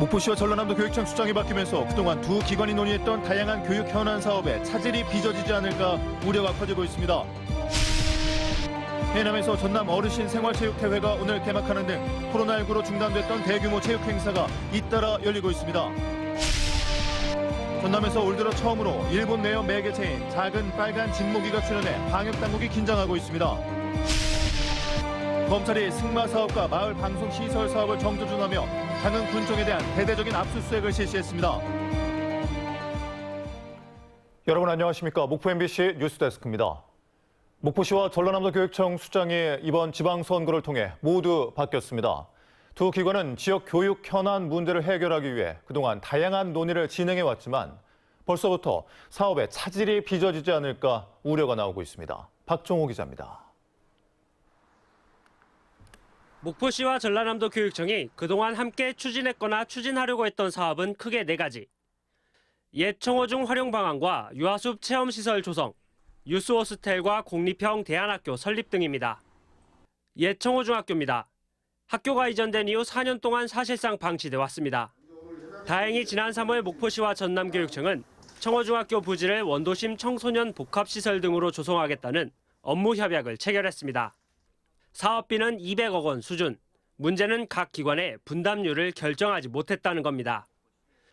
목포시와 전라남도 교육청 수장이 바뀌면서 그동안 두 기관이 논의했던 다양한 교육 현안 사업에 차질이 빚어지지 않을까 우려가 커지고 있습니다. 해남에서 전남 어르신 생활체육대회가 오늘 개막하는 등 코로나19로 중단됐던 대규모 체육 행사가 잇따라 열리고 있습니다. 전남에서 올 들어 처음으로 일본 내연 매개체인 작은 빨간 진모기가 출연해 방역당국이 긴장하고 있습니다. 검찰이 승마 사업과 마을 방송 시설 사업을 정조준하며 장흥 군청에 대한 대대적인 압수수색을 실시했습니다. 여러분 안녕하십니까? 목포 MBC 뉴스데스크입니다. 목포시와 전라남도 교육청 수장이 이번 지방선거를 통해 모두 바뀌었습니다. 두 기관은 지역 교육 현안 문제를 해결하기 위해 그동안 다양한 논의를 진행해왔지만 벌써부터 사업에 차질이 빚어지지 않을까 우려가 나오고 있습니다. 박종호 기자입니다. 목포시와 전라남도 교육청이 그동안 함께 추진했거나 추진하려고 했던 사업은 크게 4가지. 옛 청어중 활용 방안과 유아숲 체험시설 조성, 유스호스텔과 공립형 대안학교 설립 등입니다. 옛 청어중학교입니다. 학교가 이전된 이후 4년 동안 사실상 방치돼 왔습니다. 다행히 지난 3월 목포시와 전남교육청은 청어중학교 부지를 원도심 청소년 복합시설 등으로 조성하겠다는 업무 협약을 체결했습니다. 사업비는 200억 원 수준, 문제는 각 기관의 분담률을 결정하지 못했다는 겁니다.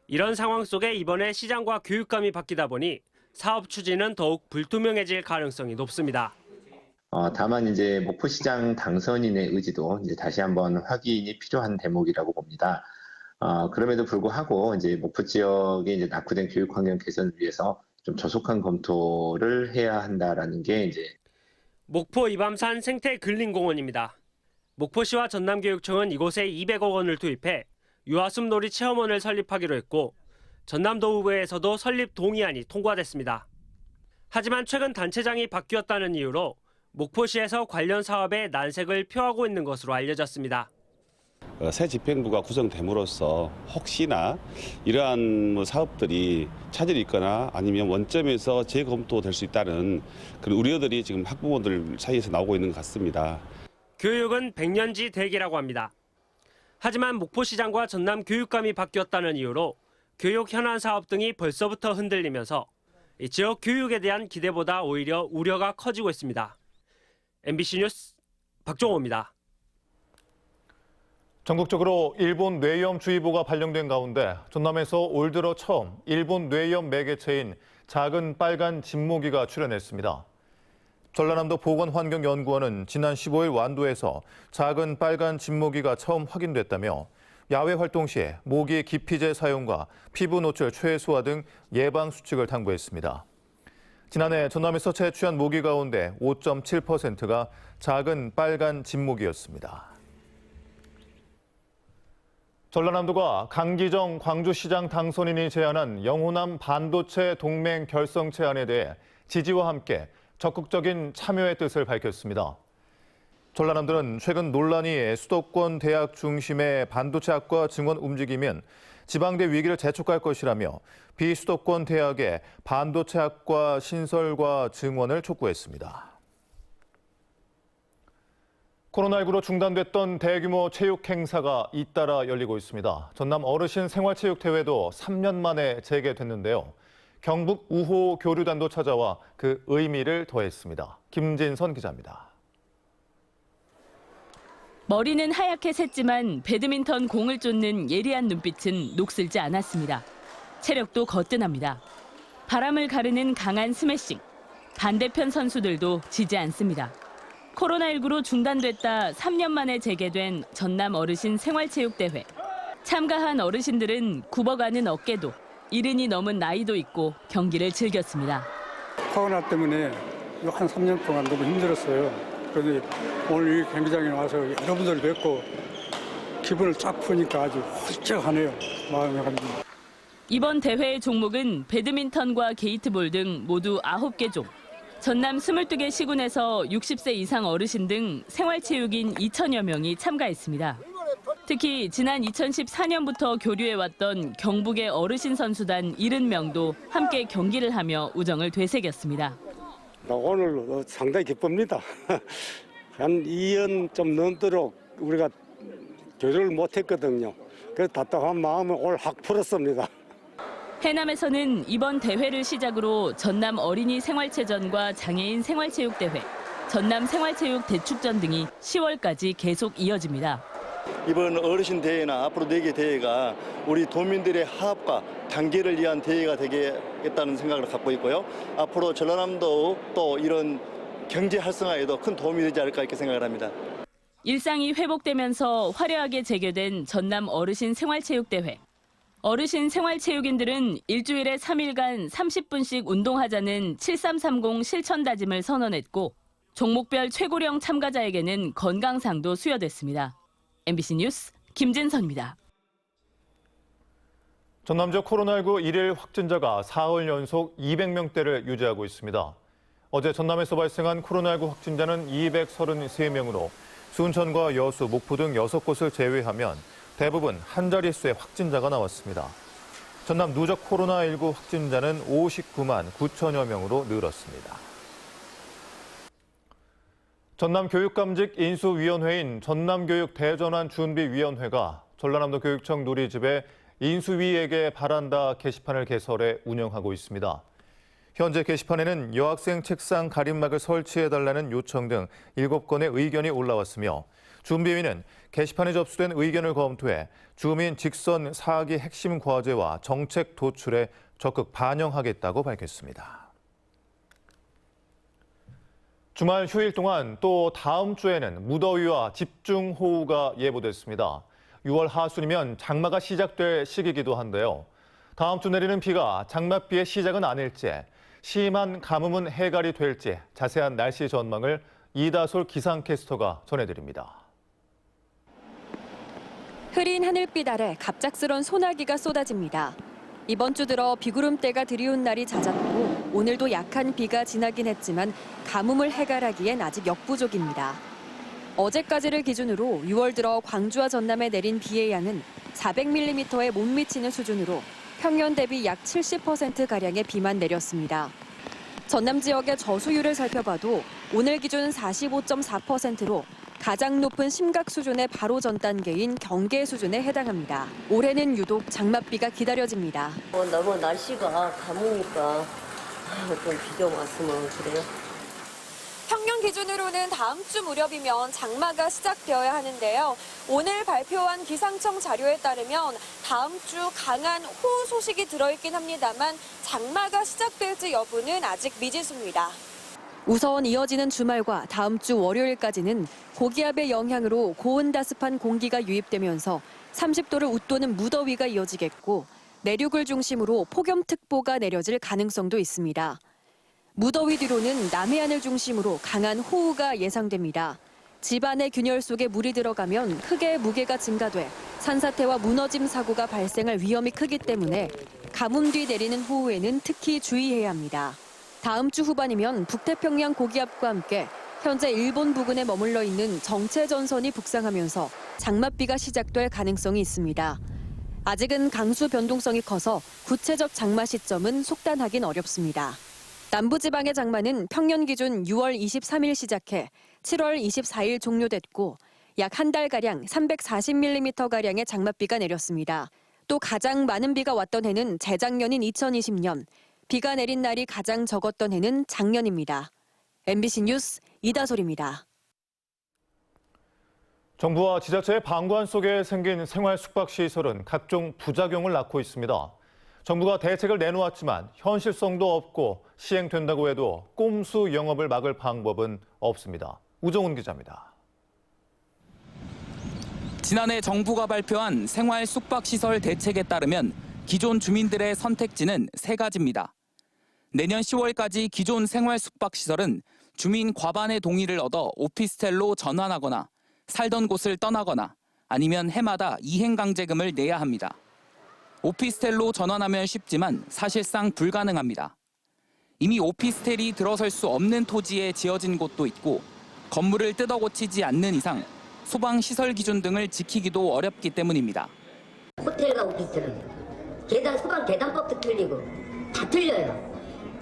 이런 상황 속에 이번에 시장과 교육감이 바뀌다 보니 사업 추진은 더욱 불투명해질 가능성이 높습니다. 다만 이제 목포시장 당선인의 의지도 이제 다시 한번 확인이 필요한 대목이라고 봅니다. 그럼에도 불구하고 이제 목포 지역의 이제 낙후된 교육 환경 개선을 위해서 좀 조속한 검토를 해야 한다라는 게 이제 목포 이밤산 생태근린공원입니다. 목포시와 전남교육청은 이곳에 200억 원을 투입해 유아숲놀이 체험원을 설립하기로 했고 전남도의회에서도 설립 동의안이 통과됐습니다. 하지만 최근 단체장이 바뀌었다는 이유로 목포시에서 관련 사업에 난색을 표하고 있는 것으로 알려졌습니다. 새 집행부가 구성됨으로써 혹시나 이러한 사업들이 차질이 있거나 아니면 원점에서 재검토될 수 있다는 그런 우려들이 지금 학부모들 사이에서 나오고 있는 것 같습니다. 교육은 100년지 대기라고 합니다. 하지만 목포시장과 전남 교육감이 바뀌었다는 이유로 교육 현안 사업 등이 벌써부터 흔들리면서 지역 교육에 대한 기대보다 오히려 우려가 커지고 있습니다. MBC 뉴스 박종호입니다. 전국적으로 일본 뇌염주의보가 발령된 가운데 전남에서 올 들어 처음 일본 뇌염 매개체인 작은 빨간 진모기가 출현했습니다. 전라남도 보건환경연구원은 지난 15일 완도에서 작은 빨간 진모기가 처음 확인됐다며 야외 활동 시에 모기 기피제 사용과 피부 노출 최소화 등 예방 수칙을 당부했습니다. 지난해 전남에서 채취한 모기 가운데 5.7%가 작은 빨간 진모기였습니다. 전라남도가 강기정 광주시장 당선인이 제안한 영호남 반도체 동맹 결성 제안에 대해 지지와 함께 적극적인 참여의 뜻을 밝혔습니다. 전라남도는 최근 논란이 수도권 대학 중심의 반도체학과 증원 움직이면 지방대 위기를 재촉할 것이라며 비수도권 대학의 반도체학과 신설과 증원을 촉구했습니다. 코로나19로 중단됐던 대규모 체육 행사가 잇따라 열리고 있습니다. 전남 어르신 생활체육대회도 3년 만에 재개됐는데요. 경북 우호 교류단도 찾아와 그 의미를 더했습니다. 김진선 기자입니다. 머리는 하얗게 샜지만 배드민턴 공을 쫓는 예리한 눈빛은 녹슬지 않았습니다. 체력도 거뜬합니다. 바람을 가르는 강한 스매싱. 반대편 선수들도 지지 않습니다. 코로나19로 중단됐다 3년 만에 재개된 전남 어르신 생활체육대회. 참가한 어르신들은 굽어가는 어깨도, 70이 넘은 나이도 있고 경기를 즐겼습니다. 코로나 때문에 한 3년 동안 너무 힘들었어요. 그런데 오늘 이 경기장에 와서 여러분들 뵙고 기분을 쫙 푸니까 아주 훌쩍하네요. 마음이 가지고. 이번 대회의 종목은 배드민턴과 게이트볼 등 모두 9개 종. 전남 22개 시군에서 60세 이상 어르신 등 생활체육인 2천여 명이 참가했습니다. 특히 지난 2014년부터 교류해왔던 경북의 어르신 선수단 70명도 함께 경기를 하며 우정을 되새겼습니다. 오늘 상당히 기쁩니다. 한 2년 좀 넘도록 우리가 교류를 못했거든요. 그래서 답답한 마음을 오늘 확 풀었습니다. 해남에서는 이번 대회를 시작으로 전남 어린이 생활체전과 장애인 생활체육대회, 전남 생활체육 대축전 등이 10월까지 계속 이어집니다. 이번 어르신 대회나 앞으로 4개 대회가 우리 도민들의 화합과 단계를 위한 대회가 되겠다는 생각을 갖고 있고요. 앞으로 전라남도 또 이런 경제 활성화에도 큰 도움이 되지 않을까 이렇게 생각을 합니다. 일상이 회복되면서 화려하게 재개된 전남 어르신 생활체육대회. 어르신 생활체육인들은 일주일에 3일간 30분씩 운동하자는 7330 실천 다짐을 선언했고 종목별 최고령 참가자에게는 건강상도 수여됐습니다. MBC 뉴스 김진선입니다. 전남 지역 코로나19 일일 확진자가 사흘 연속 200명대를 유지하고 있습니다. 어제 전남에서 발생한 코로나19 확진자는 233명으로 순천과 여수, 목포 등 6곳을 제외하면 대부분 한 자릿수의 확진자가 나왔습니다. 전남 누적 코로나19 확진자는 59만 9천여 명으로 늘었습니다. 전남교육감직 인수위원회인 전남교육대전환준비위원회가 전라남도 교육청 누리집에 인수위에게 바란다 게시판을 개설해 운영하고 있습니다. 현재 게시판에는 여학생 책상 가림막을 설치해달라는 요청 등 7건의 의견이 올라왔으며 준비위는 게시판에 접수된 의견을 검토해 주민 직선 사학의 핵심 과제와 정책 도출에 적극 반영하겠다고 밝혔습니다. 주말 휴일 동안 또 다음 주에는 무더위와 집중호우가 예보됐습니다. 6월 하순이면 장마가 시작될 시기이기도 한데요. 다음 주 내리는 비가 장맛비의 시작은 아닐지, 심한 가뭄은 해갈이 될지 자세한 날씨 전망을 이다솔 기상캐스터가 전해드립니다. 흐린 하늘빛 아래 갑작스런 소나기가 쏟아집니다. 이번 주 들어 비구름대가 들이온 날이 잦았고 오늘도 약한 비가 지나긴 했지만 가뭄을 해갈하기엔 아직 역부족입니다. 어제까지를 기준으로 6월 들어 광주와 전남에 내린 비의 양은 400mm에 못 미치는 수준으로 평년 대비 약 70%가량의 비만 내렸습니다. 전남 지역의 저수율을 살펴봐도 오늘 기준 45.4%로 가장 높은 심각 수준의 바로 전 단계인 경계 수준에 해당합니다. 올해는 유독 장맛비가 기다려집니다. 너무 날씨가 가무니까 좀 비 좀 왔으면 그래요. 평년 기준으로는 다음 주 무렵이면 장마가 시작되어야 하는데요. 오늘 발표한 기상청 자료에 따르면 다음 주 강한 호우 소식이 들어있긴 합니다만 장마가 시작될지 여부는 아직 미지수입니다. 우선 이어지는 주말과 다음 주 월요일까지는 고기압의 영향으로 고온다습한 공기가 유입되면서 30도를 웃도는 무더위가 이어지겠고 내륙을 중심으로 폭염특보가 내려질 가능성도 있습니다. 무더위 뒤로는 남해안을 중심으로 강한 호우가 예상됩니다. 집안의 균열 속에 물이 들어가면 흙의 무게가 증가돼 산사태와 무너짐 사고가 발생할 위험이 크기 때문에 가뭄 뒤 내리는 호우에는 특히 주의해야 합니다. 다음 주 후반이면 북태평양 고기압과 함께 현재 일본 부근에 머물러 있는 정체전선이 북상하면서 장맛비가 시작될 가능성이 있습니다. 아직은 강수 변동성이 커서 구체적 장마 시점은 속단하긴 어렵습니다. 남부지방의 장마는 평년 기준 6월 23일 시작해 7월 24일 종료됐고 약 한 달가량 340mm가량의 장맛비가 내렸습니다. 또 가장 많은 비가 왔던 해는 재작년인 2020년, 비가 내린 날이 가장 적었던 해는 작년입니다. MBC 뉴스 이다솔입니다. 정부와 지자체의 방관 속에 생긴 생활 숙박시설은 각종 부작용을 낳고 있습니다. 정부가 대책을 내놓았지만 현실성도 없고 시행된다고 해도 꼼수 영업을 막을 방법은 없습니다. 우정훈 기자입니다. 지난해 정부가 발표한 생활 숙박시설 대책에 따르면 기존 주민들의 선택지는 3가지입니다. 내년 10월까지 기존 생활 숙박시설은 주민 과반의 동의를 얻어 오피스텔로 전환하거나 살던 곳을 떠나거나 아니면 해마다 이행강제금을 내야 합니다. 오피스텔로 전환하면 쉽지만 사실상 불가능합니다. 이미 오피스텔이 들어설 수 없는 토지에 지어진 곳도 있고 건물을 뜯어 고치지 않는 이상 소방시설 기준 등을 지키기도 어렵기 때문입니다. 호텔과 오피스텔은 소방 계단법도 틀리고 다 틀려요.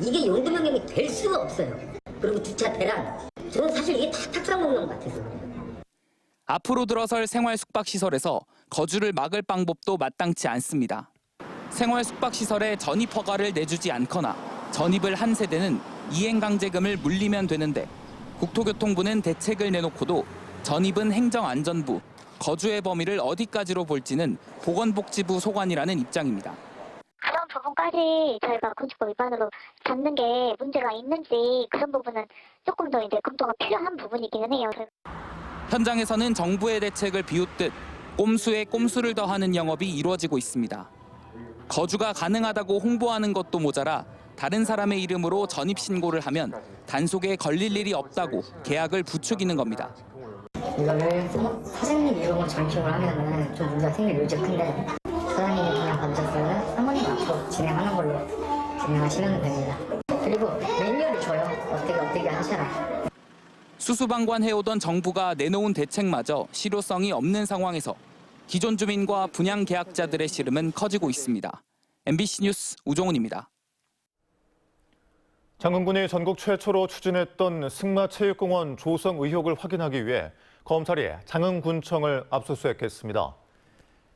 이게 용도명령이 될 수가 없어요. 그리고 주차 대란. 저는 사실 이게 다 탁상 먹는 것 같아서 그래요. 앞으로 들어설 생활 숙박시설에서 거주를 막을 방법도 마땅치 않습니다. 생활 숙박시설에 전입 허가를 내주지 않거나 전입을 한 세대는 이행강제금을 물리면 되는데 국토교통부는 대책을 내놓고도 전입은 행정안전부, 거주의 범위를 어디까지로 볼지는 보건복지부 소관이라는 입장입니다. 그런 부분까지 저희가 건축법 위반으로 잡는 게 문제가 있는지 그런 부분은 조금 더 이제 검토가 필요한 부분이기는 해요. 현장에서는 정부의 대책을 비웃듯 꼼수에 꼼수를 더하는 영업이 이루어지고 있습니다. 거주가 가능하다고 홍보하는 것도 모자라 다른 사람의 이름으로 전입 신고를 하면 단속에 걸릴 일이 없다고 계약을 부추기는 겁니다. 이거를 사장님 이름으로 전입을 하면은 좀 문제가 생길 여지가 큰데 사장님이 그냥 받으셨으면 사모님 앞으로 진행하는 걸로 진행하시면 됩니다. 그리고 매뉴얼을 줘요. 어떻게 하시라. 수수방관해오던 정부가 내놓은 대책마저 실효성이 없는 상황에서 기존 주민과 분양 계약자들의 씨름은 커지고 있습니다. MBC 뉴스 우종훈입니다. 장흥군이 전국 최초로 추진했던 승마체육공원 조성 의혹을 확인하기 위해 검찰이 장흥군청을 압수수색했습니다.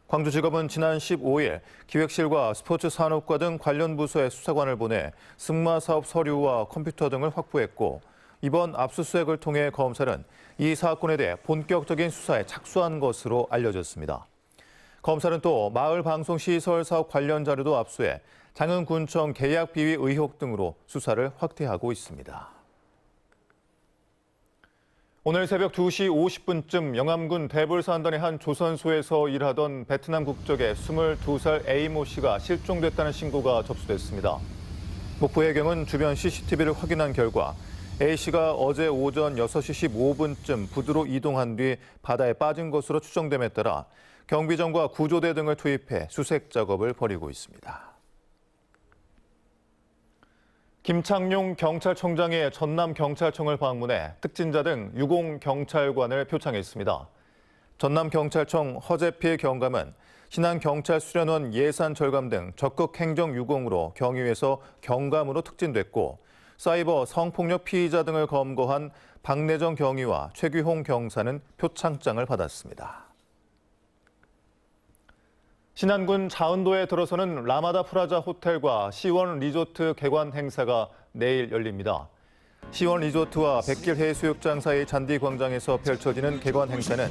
광주지검은 지난 15일 기획실과 스포츠산업과 등 관련 부서의 수사관을 보내 승마사업 서류와 컴퓨터 등을 확보했고 이번 압수수색을 통해 검찰은 이 사건에 대해 본격적인 수사에 착수한 것으로 알려졌습니다. 검찰은 또 마을방송시설 사업 관련 자료도 압수해 장흥군청 계약 비위 의혹 등으로 수사를 확대하고 있습니다. 오늘 새벽 2시 50분쯤 영암군 대불산단의 한 조선소에서 일하던 베트남 국적의 22살 A모 씨가 실종됐다는 신고가 접수됐습니다. 목포 해경은 주변 CCTV를 확인한 결과 A 씨가 어제 오전 6시 15분쯤 부두로 이동한 뒤 바다에 빠진 것으로 추정됨에 따라 경비정과 구조대 등을 투입해 수색 작업을 벌이고 있습니다. 김창룡 경찰청장이 전남경찰청을 방문해 특진자 등 유공경찰관을 표창했습니다. 전남경찰청 허재필 경감은 신안경찰수련원 예산 절감 등 적극 행정 유공으로 경위에서 경감으로 특진됐고 사이버 성폭력 피의자 등을 검거한 박내정 경위와 최규홍 경사는 표창장을 받았습니다. 신안군 자은도에 들어서는 라마다 프라자 호텔과 시원 리조트 개관 행사가 내일 열립니다. 시원 리조트와 백길 해수욕장 사이 잔디 광장에서 펼쳐지는 개관 행사는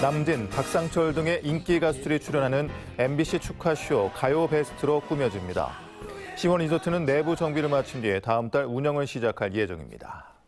남진, 박상철 등의 인기 가수들이 출연하는 MBC 축하쇼 가요 베스트로 꾸며집니다. 시원 리조트는 내부 정비를 마친 뒤에 다음 달 운영을 시작할 예정입니다.